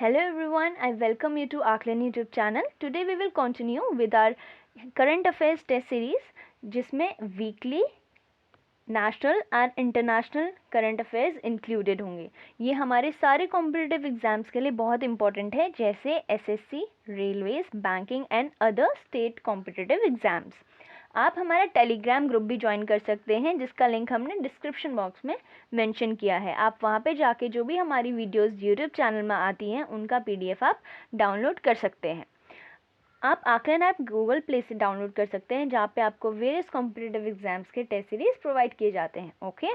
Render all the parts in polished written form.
Hello everyone, I welcome you to Aklan YouTube channel. Today we will continue with our current affairs test series जिसमें weekly, national and international current affairs included होंगे। ये हमारे सारे competitive exams के लिए बहुत important है, जैसे SSC, railways, banking and other state competitive exams. आप हमारा टेलीग्राम ग्रुप भी ज्वाइन कर सकते हैं, जिसका लिंक हमने डिस्क्रिप्शन बॉक्स में मेंशन किया है। आप वहाँ पे जाके जो भी हमारी वीडियोस यूट्यूब चैनल में आती हैं उनका पीडीएफ आप डाउनलोड कर सकते हैं। आप आकलन ऐप गूगल प्ले से डाउनलोड कर सकते हैं, जहाँ पे आपको वेरियस कॉम्पिटिटिव एग्जाम्स के टेस्ट सीरीज प्रोवाइड किए जाते हैं। Okay,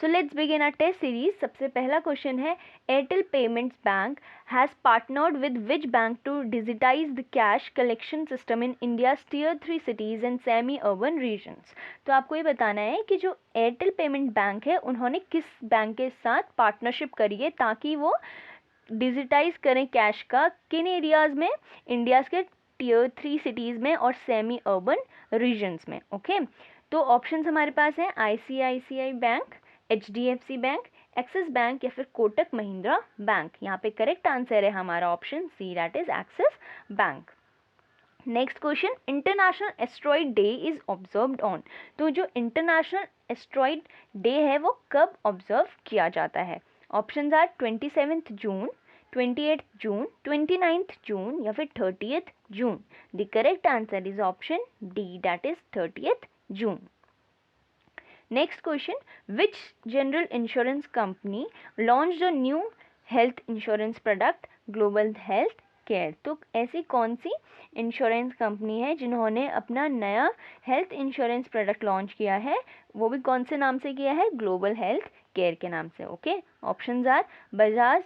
so let's begin our test series. सबसे पहला क्वेश्चन है, Airtel payments bank has partnered with which bank to digitise the cash collection system in India's tier 3 cities and semi urban regions. तो आपको ये बताना है कि जो एयरटेल पेमेंट बैंक है उन्होंने किस बैंक के साथ पार्टनरशिप करी है ताकि वो डिजिटाइज करें कैश का, किन एरियाज़ में, इंडियाज़ के टियर 3 सिटीज़ में और सेमी अर्बन रीजन्स में। ओके, तो ऑप्शंस हमारे पास हैं ICICI bank, HDFC bank, Axis bank या फिर कोटक महिंद्रा बैंक। यहाँ पे करेक्ट आंसर है हमारा option C, that is Axis Bank. Next question, international asteroid day is observed on. तो जो इंटरनेशनल एस्ट्रॉइड डे है वो कब ऑब्जर्व किया जाता है? ऑप्शंस आर 27 जून, 28 जून, 29 जून या फिर 30 जून। The correct answer is option D, that is 30 June. Next question, which general insurance company launched a new health insurance product, Global Health Care? तो ऐसी कौन सी इंश्योरेंस कंपनी है जिन्होंने अपना नया हेल्थ इंश्योरेंस प्रोडक्ट लॉन्च किया है, वो भी कौन से नाम से किया है? ग्लोबल हेल्थ केयर के नाम से। Okay, options are Bajaj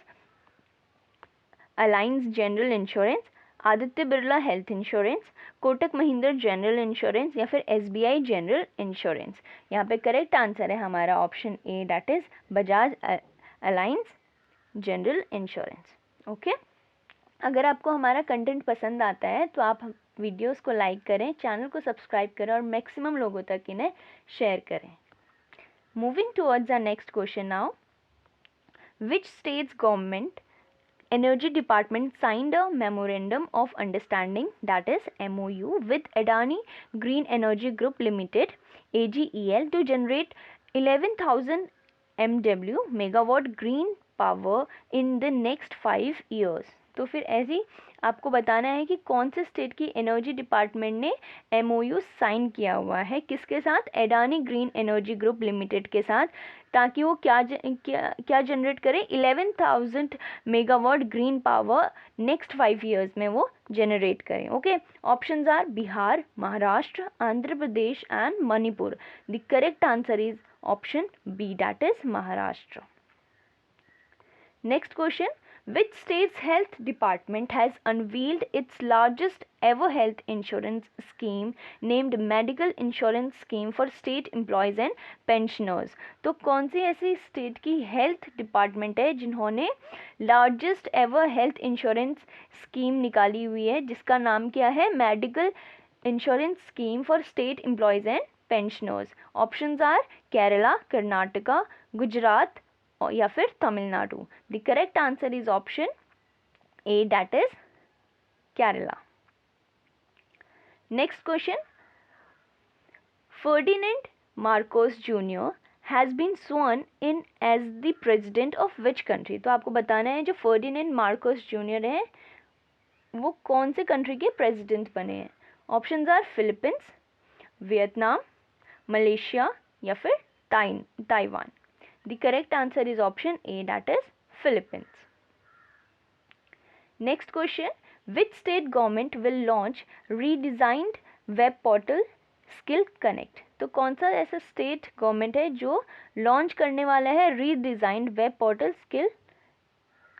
Allianz general insurance, Aditya Birla health insurance, Kotak Mahindra general insurance या फिर एसबीआई जनरल इंश्योरेंस। यहाँ पे करेक्ट आंसर है हमारा option A, that is Bajaj Allianz general insurance. Okay, अगर आपको हमारा कंटेंट पसंद आता है तो आप वीडियोस को लाइक करें, चैनल को सब्सक्राइब करें और मैक्सिमम लोगों तक इन्हें शेयर करें। Moving towards the next question now, which states government Energy Department signed a Memorandum of Understanding, that is MOU, with Adani Green Energy Group Limited AGEL to generate 11,000 MW megawatt green power in the next 5 years. तो फिर ऐसी आपको बताना है कि कौन से state की एनर्जी डिपार्टमेंट ने MOU साइन किया हुआ है, किसके साथ? Adani green energy group limited के साथ, ताकि वो क्या जनरेट करे? 11,000 megawatt green power next 5 years में वो जनरेट करें। Okay, options are Bihar, Maharashtra, Andhra Pradesh and Manipur. The correct answer is option B, that is Maharashtra. Next question, which state's health department has unveiled its largest ever health insurance scheme named medical insurance scheme for state employees and pensioners? तो कौन सी ऐसी state की health department है जिन्होंने largest ever health insurance scheme निकाली हुई है, जिसका नाम क्या है? Medical insurance scheme for state employees and pensioners. Options are Kerala, Karnataka, Gujarat या फिर Tamil Nadu. The correct answer is option A, that is Kerala. Next question, Ferdinand Marcos Junior has been sworn in as the president of which country? तो आपको बताना है जो Ferdinand Marcos junior है वो कौन से कंट्री के प्रेसिडेंट बने हैं। Options are Philippines, Vietnam, Malaysia या फिर Taiwan. The correct answer is option A, that is Philippines. Next question, which state government will launch redesigned web portal Skill Connect? तो कौन सा ऐसा स्टेट गवर्नमेंट है जो लॉन्च करने वाला है redesigned web portal skill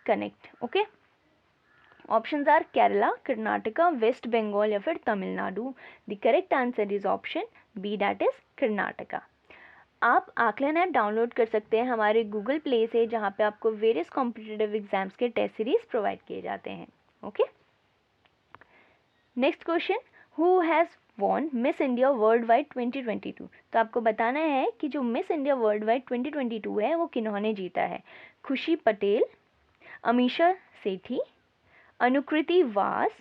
connect? Okay, options are Kerala, Karnataka, west Bengal या फिर Tamil Nadu. The correct answer is option B, that is Karnataka. आप आकलन ऐप डाउनलोड कर सकते हैं हमारे गूगल प्ले से, जहाँ पे आपको वेरियस कॉम्पिटिटिव एग्जाम्स के टेस्ट सीरीज प्रोवाइड किए जाते हैं। Okay, next question, who has won miss India world wide 2022? तो आपको बताना है कि जो मिस इंडिया वर्ल्ड वाइड 2022 है वो किन्होंने जीता है। खुशी पटेल, अमीषा सेठी, अनुकृति वास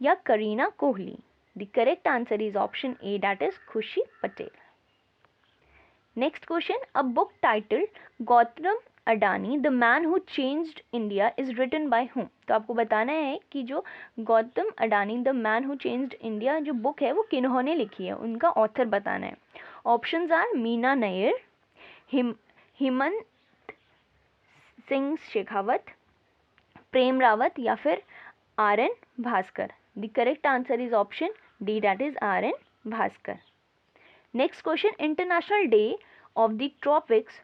या Kareena Kohli? The correct answer is option A, that is Khushi Patel. Next question, a book titled Gautam Adani the man who changed India is written by whom? तो आपको बताना है कि जो Gautam Adani the man who changed India जो बुक है वो किन्होंने लिखी है, उनका ऑथर बताना है. ऑप्शंस आर मीना नैयर, हेमंत सिंह शेखावत, प्रेम रावत या फिर R N Bhaskar. The correct answer is option D, that is R N Bhaskar. Next question, international day of the tropics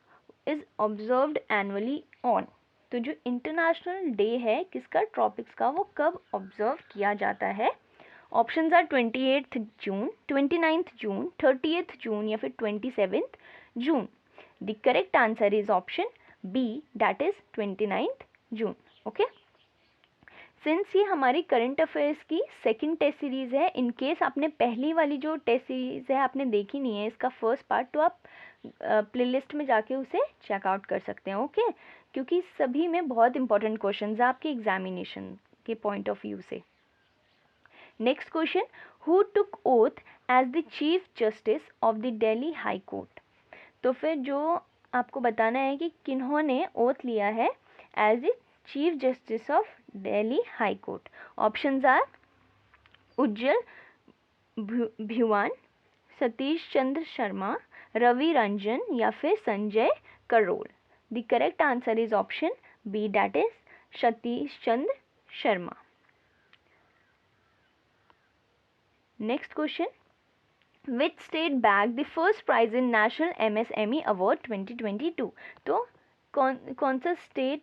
is observed annually on. तो जो इंटरनेशनल डे है किसका, ट्रॉपिक्स का, वो कब ऑब्जर्व किया जाता है? ऑप्शंस आर 28 जून, 29 जून, 30 जून या फिर 27 जून. The correct answer is option B, that is 29 June. Okay, since ये हमारी करंट अफेयर्स की सेकंड टेस्ट सीरीज़ है, इन केस आपने पहली वाली जो टेस्ट सीरीज़ है आपने देखी नहीं है इसका फर्स्ट पार्ट, तो आप प्लेलिस्ट में जाके उसे चेकआउट कर सकते हैं. ओके, क्योंकि सभी में बहुत इंपॉर्टेंट क्वेश्चंस है आपके एग्जामिनेशन के पॉइंट ऑफ व्यू से. Next question, who took oath as the chief justice of the Delhi high court? तो फिर जो आपको बताना है कि किन्होंने ओथ लिया है as the chief justice of Delhi high court. Options are Ujjwal Bhuyan, Satish Chandra Sharma, Ravi Ranjan या फिर Sanjay Karol. The correct answer is option B, that is Satish Chandra Sharma. Next question, which state bag the first prize in national MSME award 2022? तो कौन सा स्टेट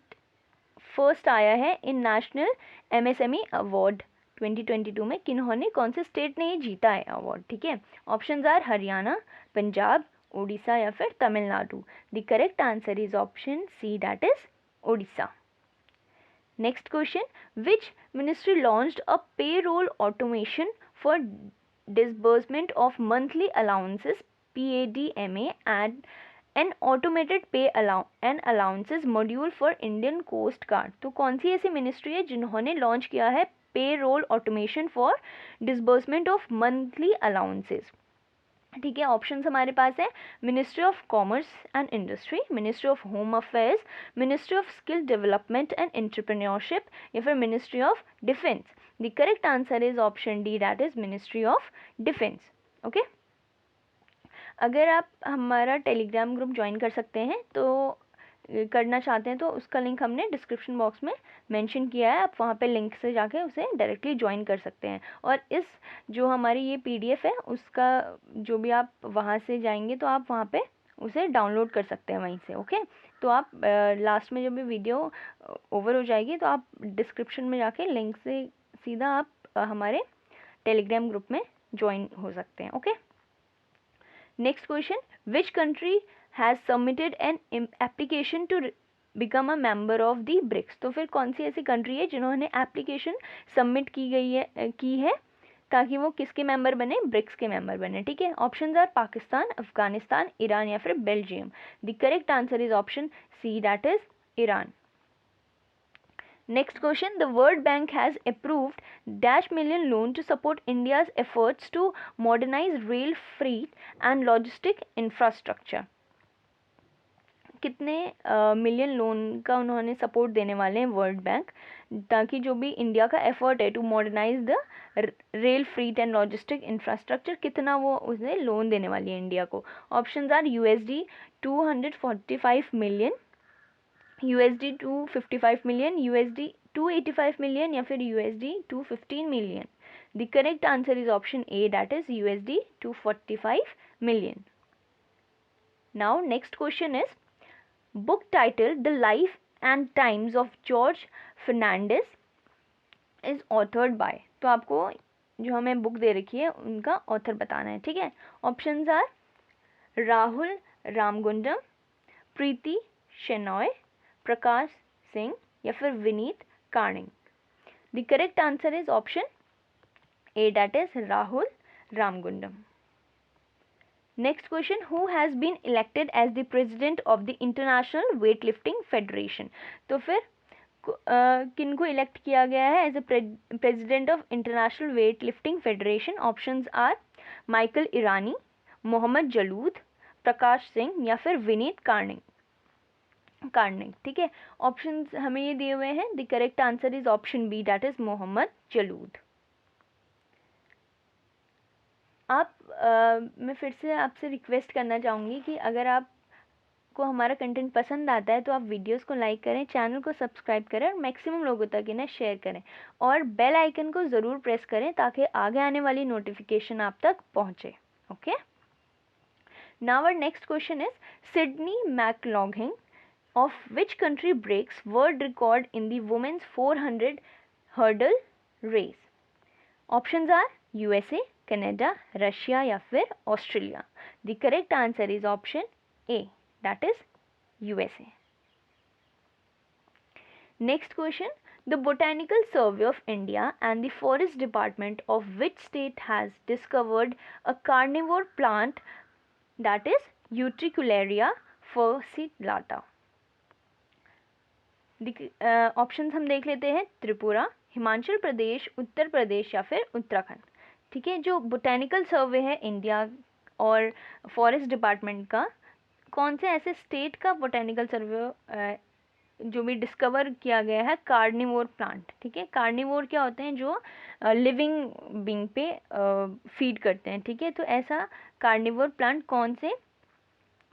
फर्स्ट आया है इन national MSME award 2022 में, किन्होंने, कौन से स्टेट ने ये जीता है अवार्ड? ठीक है, ऑप्शंस आर हरियाणा, पंजाब, उड़ीसा या फिर Tamil Nadu. The correct answer is option C, that is Orissa. Next question, which ministry launched a payroll automation for disbursement of monthly allowances PADMA and an automated pay and allowances module for Indian Coast Guard? तो कौन सी ऐसी ministry है जिन्होंने launch किया है payroll automation for disbursement of monthly allowances? ठीक है, options हमारे पास है ministry of commerce and industry, ministry of home affairs, ministry of skill development and entrepreneurship या फिर ministry of defence. The correct answer is option D, that is ministry of defence. Okay, अगर आप हमारा Telegram group join कर सकते हैं तो करना चाहते हैं तो उसका लिंक हमने डिस्क्रिप्शन बॉक्स में मेंशन किया है, आप वहाँ पे लिंक से जाके उसे डायरेक्टली ज्वाइन कर सकते हैं. और इस जो हमारी ये PDF है उसका जो भी आप वहाँ से जाएंगे तो आप वहाँ पे उसे डाउनलोड कर सकते हैं वहीं से. ओके, तो आप लास्ट में जब भी वीडियो ओवर हो जाएगी तो आप डिस्क्रिप्शन में जाके लिंक से सीधा आप हमारे टेलीग्राम ग्रुप में ज्वाइन हो सकते हैं. Okay, next question, which country has submitted an application to become a member of the BRICS? तो फिर कौन सी ऐसी कंट्री है जिन्होंने एप्लीकेशन सबमिट की है ताकि वो किसके मेंबर बने, ब्रिक्स के मेंबर बने. ठीक है, options are Pakistan, Afghanistan, Iran या फिर Belgium. The correct answer is option C, that is Iran. Next question, the World Bank has approved $1 loan to support India's efforts to modernize rail freight and logistic infrastructure. कितने million loan का उन्होंने support देने वाले हैं world bank, ताकि जो भी India का एफर्ट है to modernise the rail freight and logistic infrastructure, कितना वो उसने लोन देने वाली है इंडिया को? Options are USD 245 million, USD 255 million, USD 285 million या फिर USD 215 million. The correct answer is option A, that is USD 245 million. Now next question is, book titled The Life and Times of George Fernandez is authored by. तो आपको जो हमें book दे रखी है उनका author बताना है. ठीक है, ऑप्शंस आर राहुल रामगुंडम, प्रीति शेनॉय, प्रकाश सिंह या फिर Vineet Karnik. The correct answer is option A, that is Rahul Ramgundam. Next question, who has been elected as the president of the International Weightlifting Federation? तो फिर किनको इलेक्ट किया गया है as a president of international weight lifting federation? Options are Michael Irani, Mohammed Jaloud, Prakash Singh या फिर विनीत कार्निक। ठीक है, ऑप्शंस हमें ये दिए हुए हैं। The correct answer is option B, that is Mohammed Jaloud. आप मैं फिर से आपसे रिक्वेस्ट करना चाहूँगी कि अगर आपको हमारा कंटेंट पसंद आता है तो आप वीडियोस को लाइक करें, चैनल को सब्सक्राइब करें और मैक्सिमम लोगों तक इन्हें शेयर करें और बेल आइकन को ज़रूर प्रेस करें ताकि आगे आने वाली नोटिफिकेशन आप तक पहुँचे। Okay, now our next question is Sydney McLaughlin of which country breaks world record in the women's 400 hurdle race? Options are USA, Canada, Russia या फिर Australia. The correct answer is option A, that is USA. Next question, the Botanical Survey of India and the Forest Department of which state has discovered a carnivore plant that is Utricularia fasciculata? Options हम देख लेते हैं। त्रिपुरा, हिमाचल प्रदेश, उत्तर प्रदेश या फिर उत्तराखंड। ठीक है, जो botanical सर्वे है इंडिया और फॉरेस्ट डिपार्टमेंट का, कौन से ऐसे स्टेट का बोटेनिकल सर्वे जो भी डिस्कवर किया गया है कार्निवोर प्लांट। ठीक है, कार्निवोर क्या होते हैं? जो लिविंग बीइंग पे फीड करते हैं। ठीक है, तो ऐसा कार्निवोर प्लांट कौन से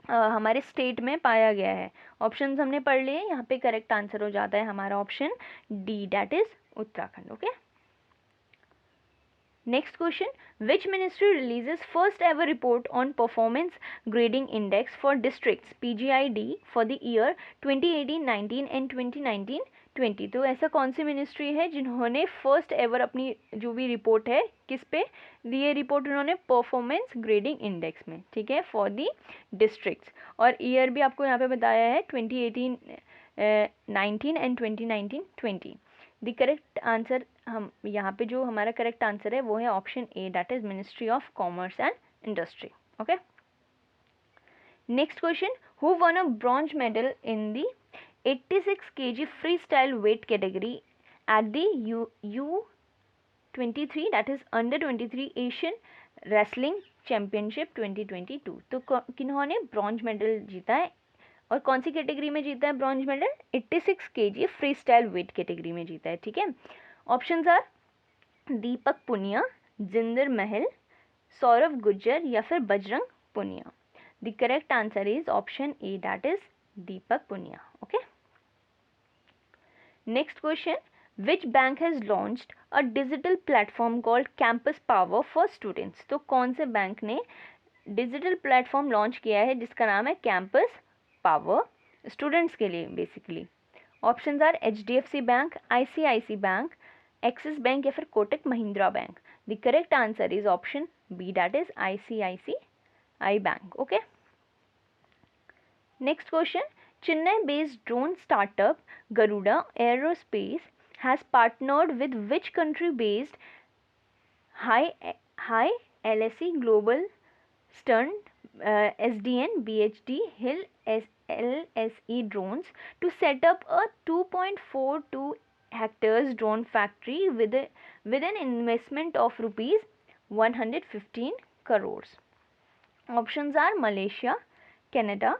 हमारे स्टेट में पाया गया है? ऑप्शंस हमने पढ़ लिए, यहाँ पे करेक्ट आंसर हो जाता है हमारा option D, that is Uttarakhand. Okay, next question, which ministry releases first ever report on performance grading index for districts PGID for the year 2018-19 and 2019-20? तो ऐसा कौन सी मिनिस्ट्री है जिन्होंने फर्स्ट एवर अपनी जो भी रिपोर्ट है किस पे दी है? रिपोर्ट उन्होंने परफॉर्मेंस ग्रेडिंग इंडेक्स में। ठीक है, फॉर दी डिस्ट्रिक्ट्स, और ईयर भी आपको यहाँ पे बताया है 2018-19 एंड 2019-20। द करेक्ट आंसर, हम यहाँ पे जो हमारा करेक्ट आंसर है वो है option A, that is ministry of commerce and industry. Okay, next question, who one a bronze medal in the 86 kg free style weight category at the U23 that is under 23 Asian wrestling championship 2022? तो किन्होंने bronze medal जीता है और कौन सी category में जीता है bronze medal? 86 kg free style weight category में जीता है। ठीक है, ऑप्शंस आर दीपक पुनिया, जिंदर महल, सौरव गुज्जर या फिर Bajrang Punia. The correct answer is option A, that is Deepak Punia. Okay, next question, which bank has launched a digital platform called campus power for students? तो कौन से बैंक ने डिजिटल प्लेटफॉर्म लॉन्च किया है जिसका नाम है कैंपस पावर स्टूडेंट्स के लिए basically? Options are HDFC bank, ICICI bank, Axis bank या फिर Kotak Mahindra bank. The correct answer is option B, that is ICICI bank. Okay, next question, Chennai based drone startup Garuda aerospace has partnered with which country based high LSE global stern SDN BHD Hill LSE drones to set up a 2.42 hectares drone factory with an investment of rupees 115 crores? Options are Malaysia, Canada,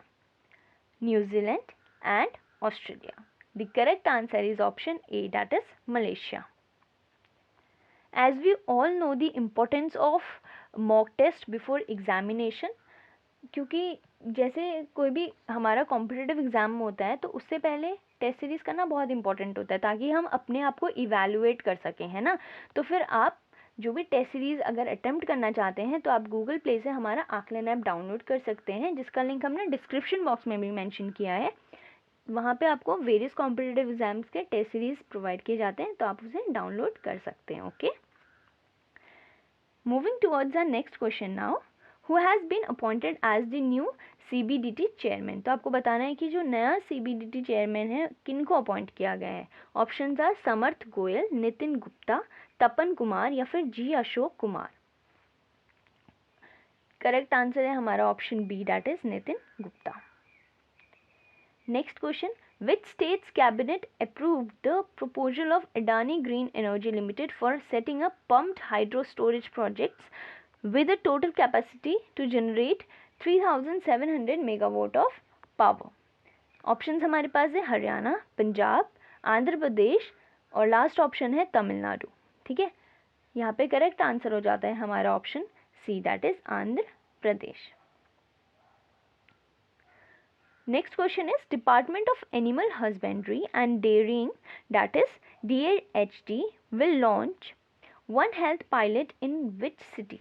New Zealand and Australia. The correct answer is option A, that is Malaysia. As we all know the importance of mock test before examination, क्योंकि जैसे कोई भी हमारा competitive exam होता है तो उससे पहले टेस्ट सीरीज़ करना बहुत इंपॉर्टेंट होता है ताकि हम अपने आप को इवैल्यूएट कर सकें, है ना। तो फिर आप जो भी टेस्ट सीरीज़ अगर अटेम्प्ट करना चाहते हैं तो आप गूगल प्ले से हमारा आकलन ऐप डाउनलोड कर सकते हैं, जिसका लिंक हमने डिस्क्रिप्शन बॉक्स में भी मेंशन किया है। वहाँ पे आपको वेरियस कॉम्पिटिटिव एग्जाम्स के टेस्ट सीरीज प्रोवाइड किए जाते हैं, तो आप उसे डाउनलोड कर सकते हैं। Okay, moving towards our next question now, who has been appointed as the new CBDT chairman? तो आपको बताना है कि जो नया CBDT चेयरमैन है किनको अपॉइंट किया गया है। ऑप्शंस आर समर्थ गोयल, नितिन गुप्ता, तपन कुमार या फिर G Ashok Kumar. Correct answer है हमारा option B, that is Nitin Gupta. Next question, Which state's cabinet approved the proposal of Adani Green Energy Limited for setting up pumped hydro storage projects with a total capacity to generate 3700 megawatt of power? Options हमारे पास है हरियाणा, पंजाब, आंध्र प्रदेश और last option है तमिलनाडु। ठीक है, यहाँ पे correct answer हो जाता है हमारा option C, that is Andhra Pradesh. Next question is department of animal husbandry and dairying, that is DHD, will launch one health pilot in which city?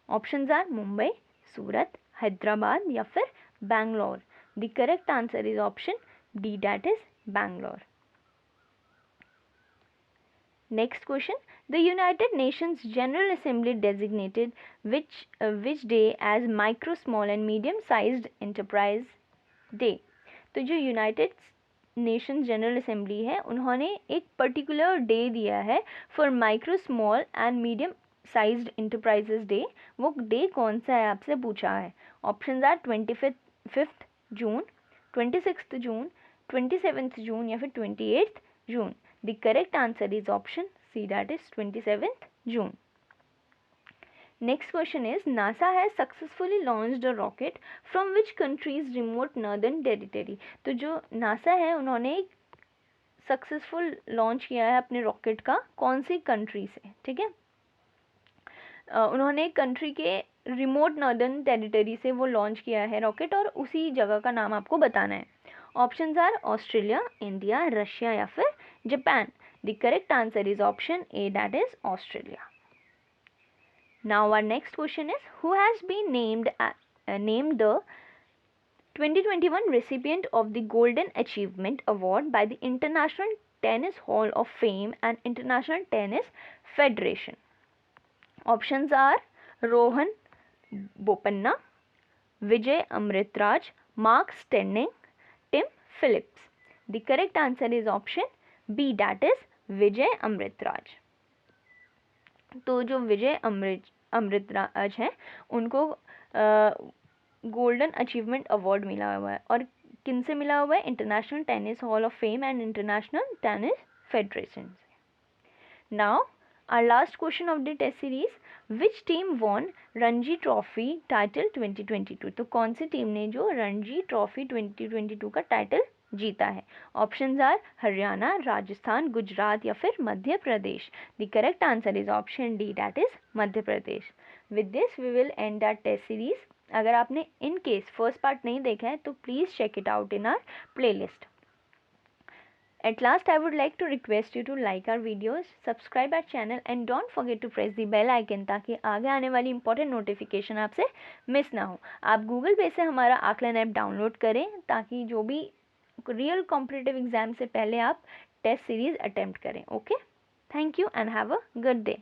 Options are Mumbai, Surat, Hyderabad या फिर Bangalore. The correct answer is option D, that is Bangalore. Next question. The United Nations General Assembly designated which day as Micro, Small and Medium Sized Enterprise Day? तो जो United Nations general assembly है उन्होंने एक particular day दिया है for micro, small and medium sized enterprises day. वो day कौन सा है आपसे पूछा है। Options are 25th June, 26th June, 27th जून या फिर 28th June. The correct answer is option C, that is 27th June. Next question is NASA has successfully launched a rocket from which country's remote northern territory? तो जो NASA है उन्होंने एक successful launch किया है अपने रॉकेट का कौन सी कंट्री से? ठीक है, उन्होंने कंट्री के रिमोट नॉर्दर्न टेरिटरी से वो लॉन्च किया है रॉकेट और उसी जगह का नाम आपको बताना है। Options are Australia, India, Russia या फिर Japan. The correct answer is option A, that is Australia. Now our next question is who has been named the 2021 recipient of the Golden Achievement Award by the International Tennis Hall of Fame and International Tennis Federation? Options are Rohan Bopanna, Vijay Amritraj, Mark Stenning, Tim Phillips. The correct answer is option B, that is Vijay Amritraj. तो जो विजय अमृतराज हैं उनको golden achievement award मिला हुआ है और किन से मिला हुआ है? International tennis hall of fame and international tennis federation से। Now our last question of the test series, which team won Ranji trophy title 2022? तो कौन सी टीम ने जो रणजी ट्रॉफी 2022 का टाइटल जीता है? ऑप्शंस आर हरियाणा, राजस्थान, गुजरात या फिर Madhya Pradesh. The correct answer is option D, that is Madhya Pradesh. With this we will end that test series. अगर आपने इन केस फर्स्ट पार्ट नहीं देखा है तो please check it out in our playlist. At last, I would like to request you to like our videos, subscribe our channel and don't forget to press the bell icon ताकि आगे आने वाली important notification आपसे miss ना हो। आप Google पे से हमारा आकलन ऐप डाउनलोड करें ताकि जो भी रियल कॉम्पिटिटिव एग्जाम से पहले आप टेस्ट सीरीज अटेम्प्ट करें। Okay, thank you and have a good day.